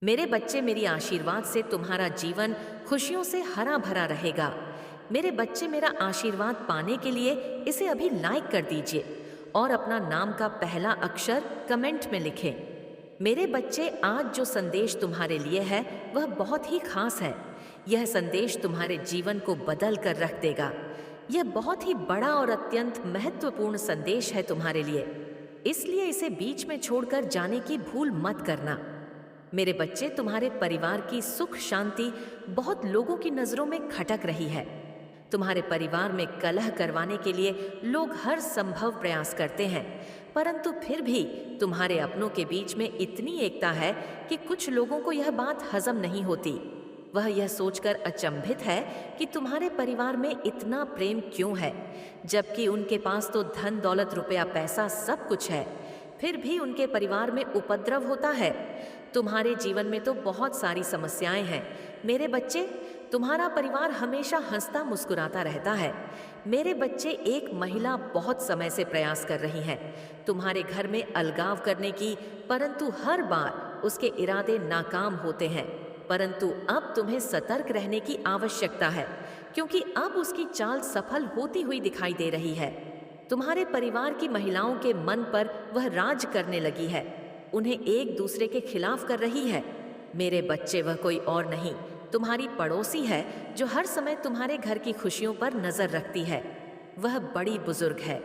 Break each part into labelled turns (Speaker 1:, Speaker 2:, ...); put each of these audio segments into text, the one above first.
Speaker 1: मेरे बच्चे, मेरी आशीर्वाद से तुम्हारा जीवन खुशियों से हरा भरा रहेगा। मेरे बच्चे, मेरा आशीर्वाद पाने के लिए इसे अभी लाइक कर दीजिए और अपना नाम का पहला अक्षर कमेंट में लिखें। मेरे बच्चे, आज जो संदेश तुम्हारे लिए है वह बहुत ही खास है। यह संदेश तुम्हारे जीवन को बदल कर रख देगा। यह बहुत ही बड़ा और अत्यंत महत्वपूर्ण संदेश है तुम्हारे लिए, इसलिए इसे बीच में छोड़कर जाने की भूल मत करना। मेरे बच्चे, तुम्हारे परिवार की सुख शांति बहुत लोगों की नजरों में खटक रही है। तुम्हारे परिवार में कलह करवाने के लिए लोग हर संभव प्रयास करते हैं, परंतु फिर भी तुम्हारे अपनों के बीच में इतनी एकता है कि कुछ लोगों को यह बात हजम नहीं होती। वह यह सोचकर अचंभित है कि तुम्हारे परिवार में इतना प्रेम क्यों है, जबकि उनके पास तो धन दौलत रुपया पैसा सब कुछ है, फिर भी उनके परिवार में उपद्रव होता है। तुम्हारे जीवन में तो बहुत सारी समस्याएं हैं। मेरे बच्चे, तुम्हारा परिवार हमेशा हंसता मुस्कुराता रहता है। मेरे बच्चे, एक महिला बहुत समय से प्रयास कर रही है तुम्हारे घर में अलगाव करने की, परंतु हर बार उसके इरादे नाकाम होते हैं। परंतु अब तुम्हें सतर्क रहने की आवश्यकता है, क्योंकि अब उसकी चाल सफल होती हुई दिखाई दे रही है। तुम्हारे परिवार की महिलाओं के मन पर वह राज करने लगी है, उन्हें एक दूसरे के खिलाफ कर रही है। मेरे बच्चे, वह कोई और नहीं, तुम्हारी पड़ोसी है जो हर समय तुम्हारे घर की खुशियों पर नजर रखती है। वह बड़ी बुजुर्ग है,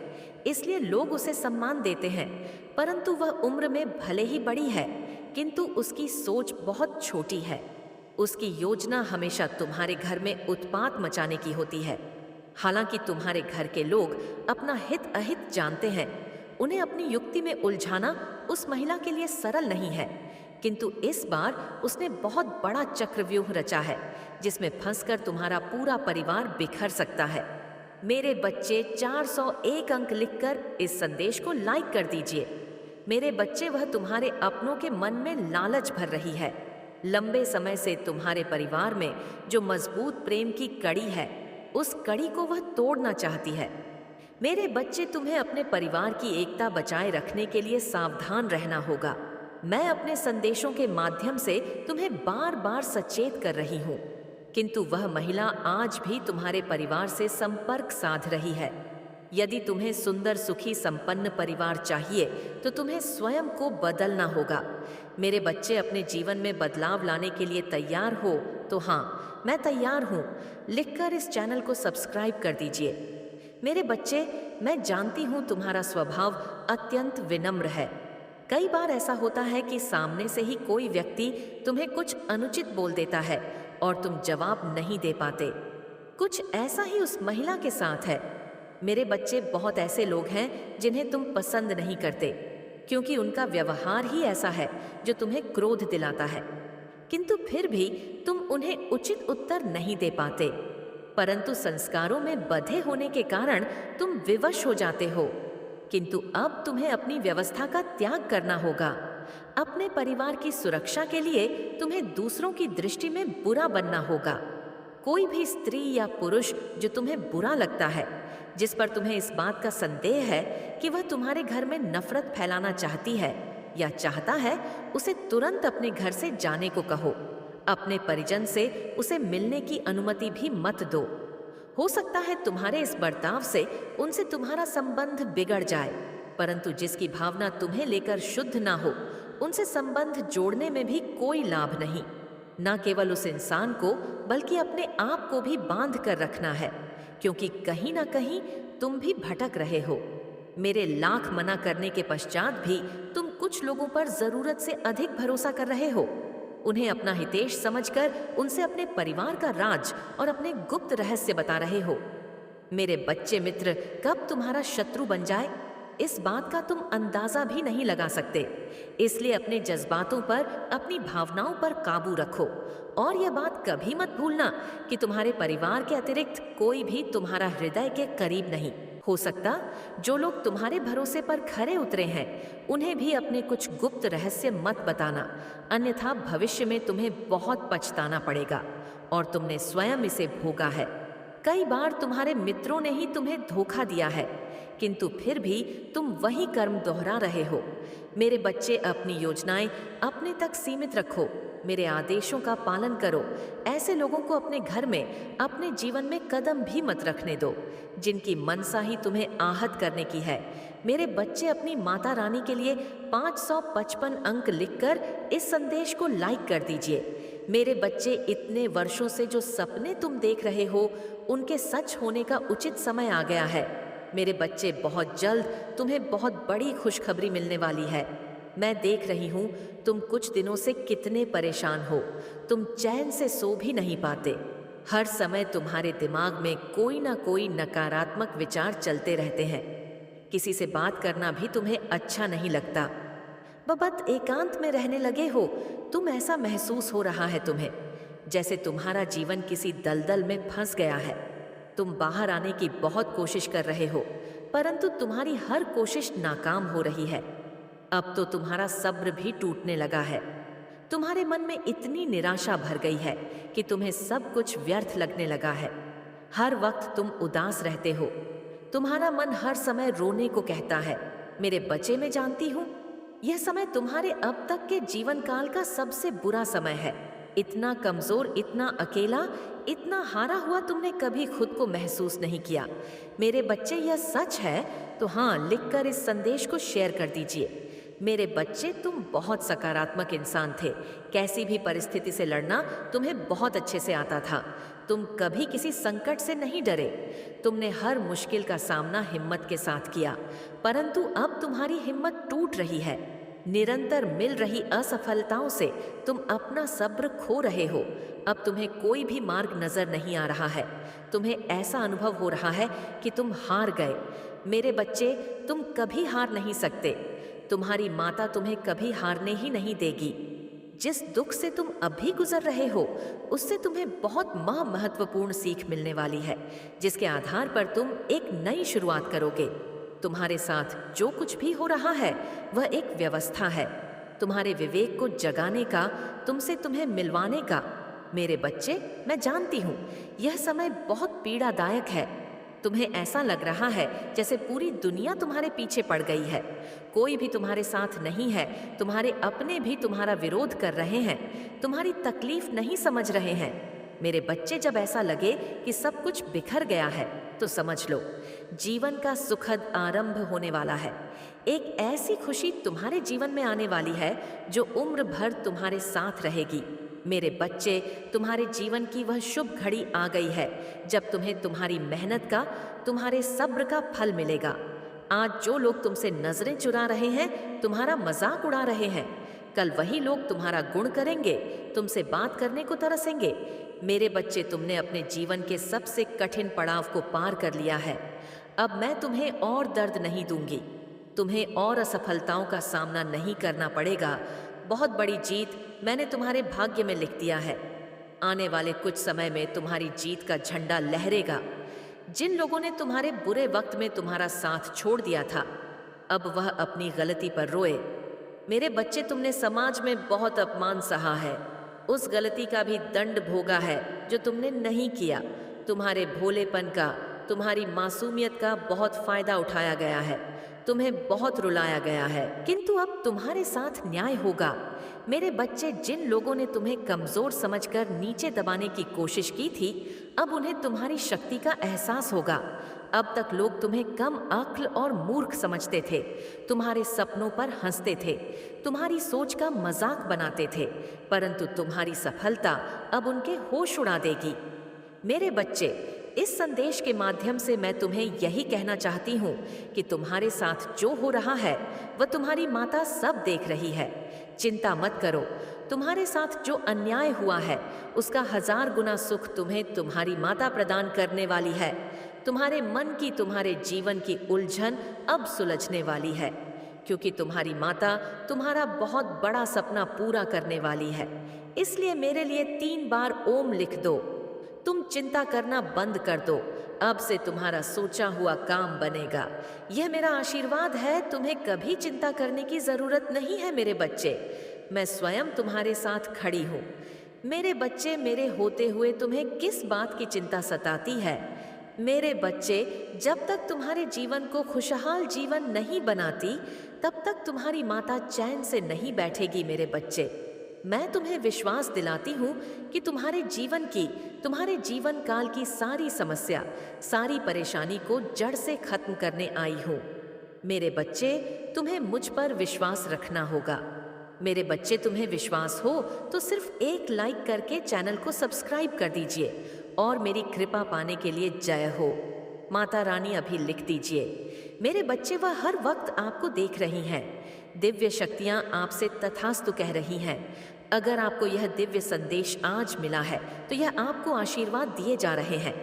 Speaker 1: इसलिए लोग उसे सम्मान देते हैं, परंतु वह उम्र में भले ही बड़ी है, किंतु उसकी सोच बहुत छोटी है। उसकी योजना हमेशा तुम्हारे घर में उत्पात मचाने की होती है। हालांकि तुम्हारे घर के लोग अपना हित अहित जानते हैं, उन्हें अपनी युक्ति में उलझाना उस महिला के लिए सरल नहीं है, किंतु इस बार उसने बहुत बड़ा चक्रव्यूह रचा है, जिसमें फंसकर तुम्हारा पूरा परिवार बिखर सकता है। मेरे बच्चे, 401 अंक लिखकर इस संदेश को लाइक कर दीजिए। मेरे बच्चे, वह तुम्हारे अपनों के मन में लालच भर रही है। लंबे समय से तुम्हारे परिवार में जो मजबूत प्रेम की कड़ी है, उस कड़ी को वह तोड़ना चाहती है। मेरे बच्चे, तुम्हें अपने परिवार की एकता बचाए रखने के लिए सावधान रहना होगा। मैं अपने संदेशों के माध्यम से तुम्हें बार बार सचेत कर रही हूँ, किंतु वह महिला आज भी तुम्हारे परिवार से संपर्क साध रही है। यदि तुम्हें सुंदर सुखी संपन्न परिवार चाहिए तो तुम्हें स्वयं को बदलना होगा। मेरे बच्चे, अपने जीवन में बदलाव लाने के लिए तैयार हो तो हाँ, मैं तैयार हूँ लिखकर इस चैनल को सब्सक्राइब कर दीजिए। मेरे बच्चे, मैं जानती हूँ तुम्हारा स्वभाव अत्यंत विनम्र है। कई बार ऐसा होता है कि सामने से ही कोई व्यक्ति तुम्हें कुछ अनुचित बोल देता है और तुम जवाब नहीं दे पाते। कुछ ऐसा ही उस महिला के साथ है। मेरे बच्चे, बहुत ऐसे लोग हैं जिन्हें तुम पसंद नहीं करते, क्योंकि उनका व्यवहार ही ऐसा है जो तुम्हें क्रोध दिलाता है, किंतु फिर भी तुम उन्हें उचित उत्तर नहीं दे पाते। परंतु संस्कारों में बंधे होने के कारण तुम विवश हो जाते हो, किंतु अब तुम्हें अपनी व्यवस्था का त्याग करना होगा। अपने परिवार की सुरक्षा के लिए तुम्हें दूसरों की दृष्टि में बुरा बनना होगा। कोई भी स्त्री या पुरुष जो तुम्हें बुरा लगता है, जिस पर तुम्हें इस बात का संदेह है कि वह तुम्हारे घर में नफरत फैलाना चाहती है या चाहता है, उसे तुरंत अपने घर से जाने को कहो। अपने परिजन से उसे मिलने की अनुमति भी मत दो। हो सकता है तुम्हारे इस बर्ताव से उनसे तुम्हारा संबंध बिगड़ जाए, परंतु जिसकी भावना तुम्हें लेकर शुद्ध ना हो, उनसे संबंध जोड़ने में भी कोई लाभ नहीं। न केवल उस इंसान को बल्कि अपने आप को भी बांध कर रखना है, क्योंकि कहीं ना कहीं तुम भी भटक रहे हो। मेरे लाख मना करने के पश्चात भी तुम कुछ लोगों पर जरूरत से अधिक भरोसा कर रहे हो। उन्हें अपना हितेश समझकर उनसे अपने परिवार का राज और अपने गुप्त रहस्य बता रहे हो। मेरे बच्चे मित्र कब तुम्हारा शत्रु बन जाए, इस बात का तुम अंदाजा भी नहीं लगा सकते। इसलिए अपने जज्बातों पर, अपनी भावनाओं पर काबू रखो और यह बात कभी मत भूलना कि तुम्हारे परिवार के अतिरिक्त कोई भी तुम्हारा हृदय के करीब नहीं हो सकता। जो लोग तुम्हारे भरोसे पर खरे उतरे हैं, उन्हें भी अपने कुछ गुप्त रहस्य मत बताना, अन्यथा भविष्य में तुम्हें बहुत पछताना पड़ेगा और तुमने स्वयं इसे भोगा है। कई बार तुम्हारे मित्रों ने ही तुम्हें धोखा दिया है, किंतु फिर भी तुम वही कर्म दोहरा रहे हो। मेरे बच्चे, अपनी योजनाएं अपने तक सीमित रखो, मेरे आदेशों का पालन करो। ऐसे लोगों को अपने घर में, अपने जीवन में कदम भी मत रखने दो, जिनकी मनसा ही तुम्हें आहत करने की है। मेरे बच्चे, अपनी माता रानी के लिए 555 अंक लिखकर इस संदेश को लाइक कर दीजिए। मेरे बच्चे, इतने वर्षों से जो सपने तुम देख रहे हो, उनके सच होने का उचित समय आ गया है। मेरे बच्चे, बहुत जल्द तुम्हें बहुत बड़ी खुशखबरी मिलने वाली है। मैं देख रही हूँ तुम कुछ दिनों से कितने परेशान हो। तुम चैन से सो भी नहीं पाते। हर समय तुम्हारे दिमाग में कोई ना कोई नकारात्मक विचार चलते रहते हैं। किसी से बात करना भी तुम्हें अच्छा नहीं लगता। बस एकांत में रहने लगे हो। तुम, ऐसा महसूस हो रहा है तुम्हें जैसे तुम्हारा जीवन किसी दलदल में फंस गया है। तुम बाहर आने की बहुत कोशिश कर रहे हो, परंतु तुम्हारी हर कोशिश नाकाम हो रही है। अब तो तुम्हारा सब्र भी टूटने लगा है। तुम्हारे मन में इतनी निराशा भर गई है कि तुम्हें सब कुछ व्यर्थ लगने लगा है। हर वक्त तुम उदास रहते हो। तुम्हारा मन हर समय रोने को कहता है। मेरे बच्चे, मैं जानती हूँ यह समय तुम्हारे अब तक के जीवन काल का सबसे बुरा समय है। इतना कमजोर, इतना अकेला, इतना हारा हुआ तुमने कभी खुद को महसूस नहीं किया। मेरे बच्चे, यह सच है तो हाँ, लिखकर इस संदेश को शेयर कर दीजिए। मेरे बच्चे, तुम बहुत सकारात्मक इंसान थे। कैसी भी परिस्थिति से लड़ना तुम्हें बहुत अच्छे से आता था। तुम कभी किसी संकट से नहीं डरे। तुमने हर मुश्किल का सामना हिम्मत के साथ किया, परंतु अब तुम्हारी हिम्मत टूट रही है। निरंतर मिल रही असफलताओं से तुम अपना सब्र खो रहे हो। अब तुम्हें कोई भी मार्ग नजर नहीं आ रहा है। तुम्हें ऐसा अनुभव हो रहा है कि तुम हार गए। मेरे बच्चे, तुम कभी हार नहीं सकते। तुम्हारी माता तुम्हें कभी हारने ही नहीं देगी। जिस दुख से तुम अभी गुजर रहे हो, उससे तुम्हें बहुत महत्वपूर्ण सीख मिलने वाली है, जिसके आधार पर तुम एक नई शुरुआत करोगे। तुम्हारे साथ जो कुछ भी हो रहा है वह एक व्यवस्था है, तुम्हारे विवेक को जगाने का, तुमसे तुम्हें मिलवाने का। मेरे बच्चे, मैं जानती हूँ यह समय बहुत पीड़ादायक है। तुम्हें ऐसा लग रहा है जैसे पूरी दुनिया तुम्हारे पीछे पड़ गई है। कोई भी तुम्हारे साथ नहीं है। तुम्हारे अपने भी तुम्हारा विरोध कर रहे हैं, तुम्हारी तकलीफ नहीं समझ रहे हैं। मेरे बच्चे, जब ऐसा लगे कि सब कुछ बिखर गया है तो समझ लो जीवन का सुखद आरंभ होने वाला है। एक ऐसी खुशी तुम्हारे जीवन में आने वाली है जो उम्र भर तुम्हारे साथ रहेगी। मेरे बच्चे, तुम्हारे जीवन की वह शुभ घड़ी आ गई है जब तुम्हें तुम्हारी मेहनत का, तुम्हारे सब्र का फल मिलेगा। आज जो लोग तुमसे नजरें चुरा रहे हैं, तुम्हारा मजाक उड़ा रहे हैं, कल वही लोग तुम्हारा गुण करेंगे, तुमसे बात करने को तरसेंगे। मेरे बच्चे, तुमने अपने जीवन के सबसे कठिन पड़ाव को पार कर लिया है। अब मैं तुम्हें और दर्द नहीं दूंगी। तुम्हें और असफलताओं का सामना नहीं करना पड़ेगा। बहुत बड़ी जीत मैंने तुम्हारे भाग्य में लिख दिया है। आने वाले कुछ समय में तुम्हारी जीत का झंडा लहरेगा। जिन लोगों ने तुम्हारे बुरे वक्त में तुम्हारा साथ छोड़ दिया था, अब वह अपनी गलती पर रोए। मेरे बच्चे, तुमने समाज में बहुत अपमान सहा है। उस गलती का भी दंड भोगा है जो तुमने नहीं किया। तुम्हारे भोलेपन का, तुम्हारी मासूमियत का बहुत फायदा उठाया गया है। तुम्हें बहुत रुलाया गया है, किंतु अब तुम्हारे साथ न्याय होगा। मेरे बच्चे, जिन लोगों ने तुम्हें कमजोर समझकर नीचे दबाने की कोशिश की थी, अब उन्हें तुम्हारी शक्ति का एहसास होगा। अब तक लोग तुम्हें कम अक्ल और मूर्ख समझते थे, तुम्हारे सपनों पर हंसते थे, तुम्हारी सोच का मजाक बनाते थे, परंतु तुम्हारी सफलता अब उनके होश उड़ा देगी। मेरे बच्चे, इस संदेश के माध्यम से मैं तुम्हें यही कहना चाहती हूँ कि तुम्हारे साथ जो हो रहा है वह तुम्हारी माता सब देख रही है। चिंता मत करो। तुम्हारे साथ जो अन्याय हुआ है उसका 1000 गुना सुख तुम्हें तुम्हारी माता प्रदान करने वाली है। तुम्हारे मन की, तुम्हारे जीवन की उलझन अब सुलझने वाली है, क्योंकि तुम्हारी माता तुम्हारा बहुत बड़ा सपना पूरा करने वाली है। इसलिए मेरे लिए 3 बार ओम लिख दो। तुम चिंता करना बंद कर दो। अब से तुम्हारा सोचा हुआ काम बनेगा। यह मेरा आशीर्वाद है। तुम्हें कभी चिंता करने की जरूरत नहीं है मेरे बच्चे। मैं स्वयं तुम्हारे साथ खड़ी हूँ। मेरे बच्चे, मेरे होते हुए तुम्हें किस बात की चिंता सताती है? मेरे बच्चे, जब तक तुम्हारे जीवन को खुशहाल जीवन नहीं बनाती, तब तक तुम्हारी माता चैन से नहीं बैठेगी। मेरे बच्चे, मैं तुम्हें विश्वास दिलाती हूँ कि तुम्हारे जीवन काल की सारी समस्या, सारी परेशानी को जड़ से खत्म करने आई हूँ। मेरे बच्चे, तुम्हें मुझ पर विश्वास रखना होगा। मेरे बच्चे, तुम्हें विश्वास हो तो सिर्फ एक लाइक करके चैनल को सब्सक्राइब कर दीजिए और मेरी कृपा पाने के लिए जय हो। माता रानी अभी लिख दीजिए। मेरे बच्चे, वह हर वक्त आपको देख रही हैं। दिव्य शक्तियाँ आपसे तथास्तु कह रही हैं। अगर आपको यह दिव्य संदेश आज मिला है तो यह आपको आशीर्वाद दिए जा रहे हैं।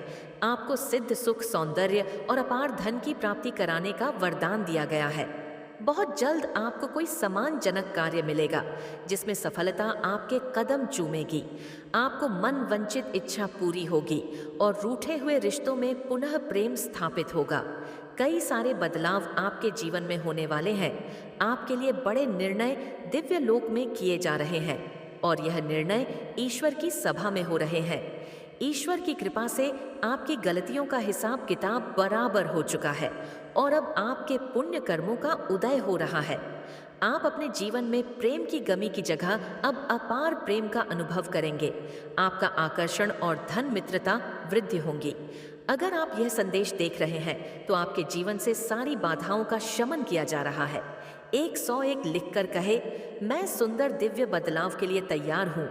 Speaker 1: आपको सिद्ध सुख, सौंदर्य और अपार धन की प्राप्ति कराने का वरदान दिया गया है। बहुत जल्द आपको कोई सम्मानजनक कार्य मिलेगा जिसमें सफलता आपके कदम चूमेगी। आपको मन वंचित इच्छा पूरी होगी और रूठे हुए रिश्तों में पुनः प्रेम स्थापित होगा। कई सारे बदलाव आपके जीवन में होने वाले हैं। आपके लिए बड़े निर्णय दिव्य लोक में किए जा रहे हैं और यह निर्णय ईश्वर की सभा में हो रहे हैं। ईश्वर की कृपा से आपकी गलतियों का हिसाब किताब बराबर हो चुका है और अब आपके पुण्य कर्मों का उदय हो रहा है। आप अपने जीवन में प्रेम की कमी की जगह अब अपार प्रेम का अनुभव करेंगे। आपका आकर्षण और धन मित्रता वृद्धि होंगी। अगर आप यह संदेश देख रहे हैं तो आपके जीवन से सारी बाधाओं का शमन किया जा रहा है। 101 लिखकर कहे, मैं सुंदर दिव्य बदलाव के लिए तैयार हूँ।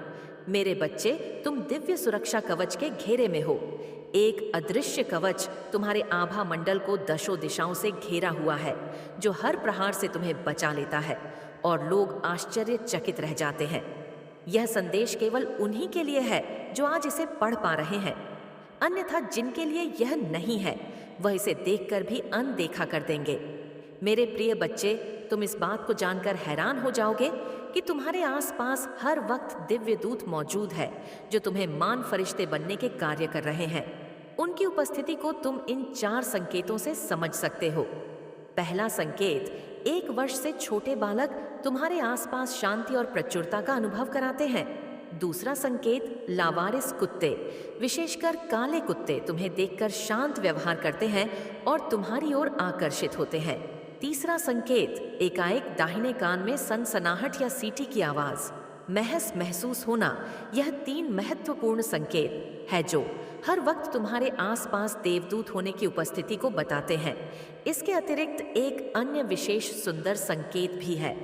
Speaker 1: मेरे बच्चे, तुम दिव्य सुरक्षा कवच के घेरे में हो। एक अदृश्य कवच तुम्हारे आभा मंडल को दशों दिशाओं से घेरा हुआ है, जो हर प्रहार से तुम्हें बचा लेता है और लोग आश्चर्यचकित रह जाते हैं। यह संदेश केवल उन्हीं के लिए है जो आज इसे पढ़ पा रहे हैं, अन्यथा जिनके लिए यह नहीं है वह इसे देखकर भी अनदेखा कर देंगे। मेरे प्रिय बच्चे, तुम इस बात को जानकर हैरान हो जाओगे कि तुम्हारे आसपास हर वक्त दिव्य दूत मौजूद है जो तुम्हें मान फरिश्ते बनने के कार्य कर रहे हैं। उनकी उपस्थिति को तुम इन 4 संकेतों से समझ सकते हो। पहला संकेत, 1 वर्ष से छोटे बालक तुम्हारे आसपास शांति और प्रचुरता का अनुभव कराते हैं। दूसरा संकेत, लावारिस कुत्ते, विशेषकर काले कुत्ते तुम्हें देखकर शांत व्यवहार करते हैं और तुम्हारी ओर आकर्षित होते हैं। तीसरा संकेत, एकाएक दाहिने कान में सनसनाहट या सीटी की आवाज महसूस होना। यह 3 महत्वपूर्ण संकेत है जो हर वक्त तुम्हारे आसपास देवदूत होने की उपस्थिति को बताते हैं। इसके अतिरिक्त एक अन्य विशेष सुंदर संकेत भी है।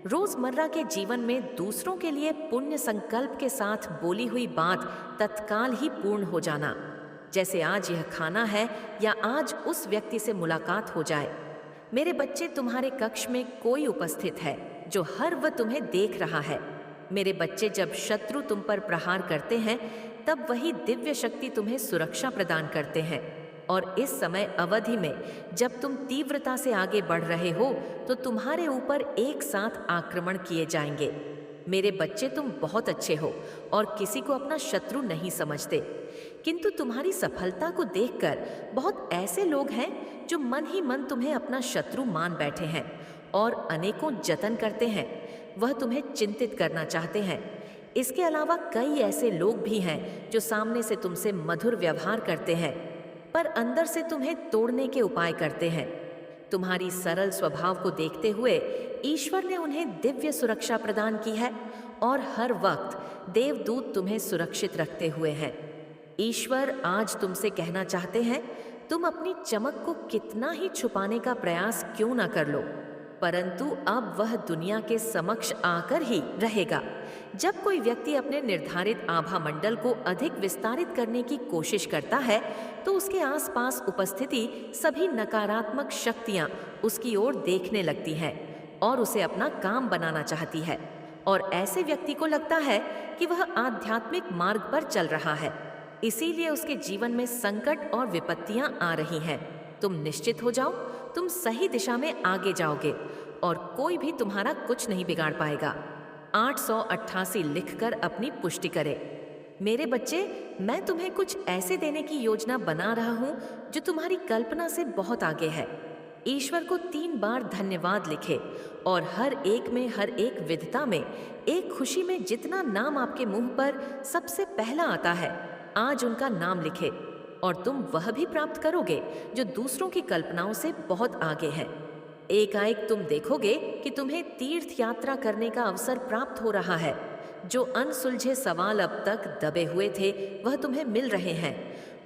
Speaker 1: रोजमर्रा के जीवन में दूसरों के लिए पुण्य संकल्प के साथ बोली हुई बात तत्काल ही पूर्ण हो जाना, जैसे आज यह खाना है या आज उस व्यक्ति से मुलाकात हो जाए। मेरे बच्चे, तुम्हारे कक्ष में कोई उपस्थित है जो हर वक्त तुम्हें देख रहा है। मेरे बच्चे, जब शत्रु तुम पर प्रहार करते हैं तब वही दिव्य शक्ति तुम्हें सुरक्षा प्रदान करते हैं और इस समय अवधि में जब तुम तीव्रता से आगे बढ़ रहे हो तो तुम्हारे ऊपर एक साथ आक्रमण किए जाएंगे। मेरे बच्चे, तुम बहुत अच्छे हो और किसी को अपना शत्रु नहीं समझते, किंतु तुम्हारी सफलता को देखकर बहुत ऐसे लोग हैं जो मन ही मन तुम्हें अपना शत्रु मान बैठे हैं और अनेकों जतन करते हैं। वह तुम्हें चिंतित करना चाहते हैं। इसके अलावा कई ऐसे लोग भी हैं जो सामने से तुमसे मधुर व्यवहार करते हैं पर अंदर से तुम्हें तोड़ने के उपाय करते हैं। तुम्हारी सरल स्वभाव को देखते हुए ईश्वर ने उन्हें दिव्य सुरक्षा प्रदान की है और हर वक्त देवदूत तुम्हें सुरक्षित रखते हुए हैं। ईश्वर आज तुमसे कहना चाहते हैं, तुम अपनी चमक को कितना ही छुपाने का प्रयास क्यों ना कर लो, परंतु अब वह दुनिया के समक्ष आकर ही रहेगा। जब कोई व्यक्ति अपने निर्धारित आभा मंडल को अधिक विस्तारित करने की कोशिश करता है तो उसके आसपास उपस्थिति सभी नकारात्मक शक्तियां उसकी ओर देखने लगती हैं और उसे अपना काम बनाना चाहती है और ऐसे व्यक्ति को लगता है कि वह आध्यात्मिक मार्ग पर चल रहा है, इसीलिए उसके जीवन में संकट और विपत्तियां आ रही हैं। तुम निश्चित हो जाओ, तुम सही दिशा में आगे जाओगे और कोई भी तुम्हारा कुछ नहीं बिगाड़ पाएगा। 888 लिखकर अपनी पुष्टि करें। मेरे बच्चे, मैं तुम्हें कुछ ऐसे देने की योजना बना रहा हूं जो तुम्हारी कल्पना से बहुत आगे है। ईश्वर को 3 बार धन्यवाद लिखे और हर एक में, हर एक विधता में, एक खुशी में जितना नाम आपके मुंह पर सबसे पहला आता है, आज उनका नाम लिखे और तुम वह भी प्राप्त करोगे जो दूसरों की कल्पनाओं से बहुत आगे है। एकाएक तुम देखोगे कि तुम्हें तीर्थ यात्रा करने का अवसर प्राप्त हो रहा है। जो अनसुलझे सवाल अब तक दबे हुए थे वह तुम्हें मिल रहे हैं।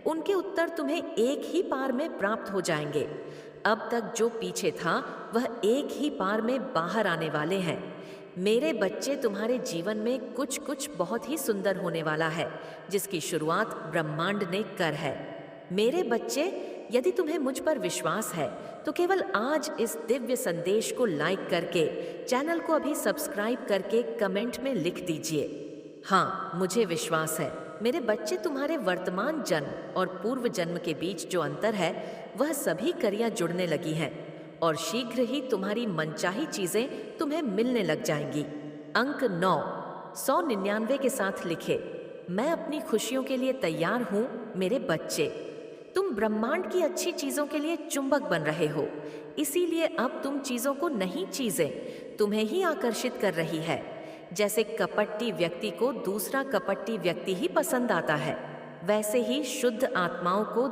Speaker 1: उनके उत्तर तुम्हें एक ही पार में प्राप्त हो जाएंगे। अब तक जो पीछे था वह एक ही पार में बाहर आने वाले हैं। मेरे बच्चे, तुम्हारे जीवन में कुछ कुछ बहुत ही सुंदर होने वाला है जिसकी शुरुआत ब्रह्मांड ने कर है। मेरे बच्चे, यदि तुम्हें मुझ पर विश्वास है तो केवल आज इस दिव्य संदेश को लाइक करके, चैनल को अभी सब्सक्राइब करके कमेंट में लिख दीजिए, हाँ मुझे विश्वास है। मेरे बच्चे, तुम्हारे वर्तमान जन्म और पूर्व जन्म के बीच जो अंतर है वह सभी कड़ियाँ जुड़ने लगी हैं और शीघ्र ही तुम्हारी मनचाही चीजें तुम्हें मिलने लग जाएंगी। अंक 9 199 के साथ लिखे, मैं अपनी खुशियों के लिए तैयार हूँ। मेरे बच्चे, तुम ब्रह्मांड की अच्छी चीजों के लिए चुंबक बन रहे हो, इसीलिए अब तुम चीजों को नहीं, चीजें तुम्हें ही आकर्षित कर रही है। जैसे कपटी व्यक्ति को दूसरा कपटी व्यक्ति ही पसंद आता है, वैसे ही शुद्ध आत्माओं को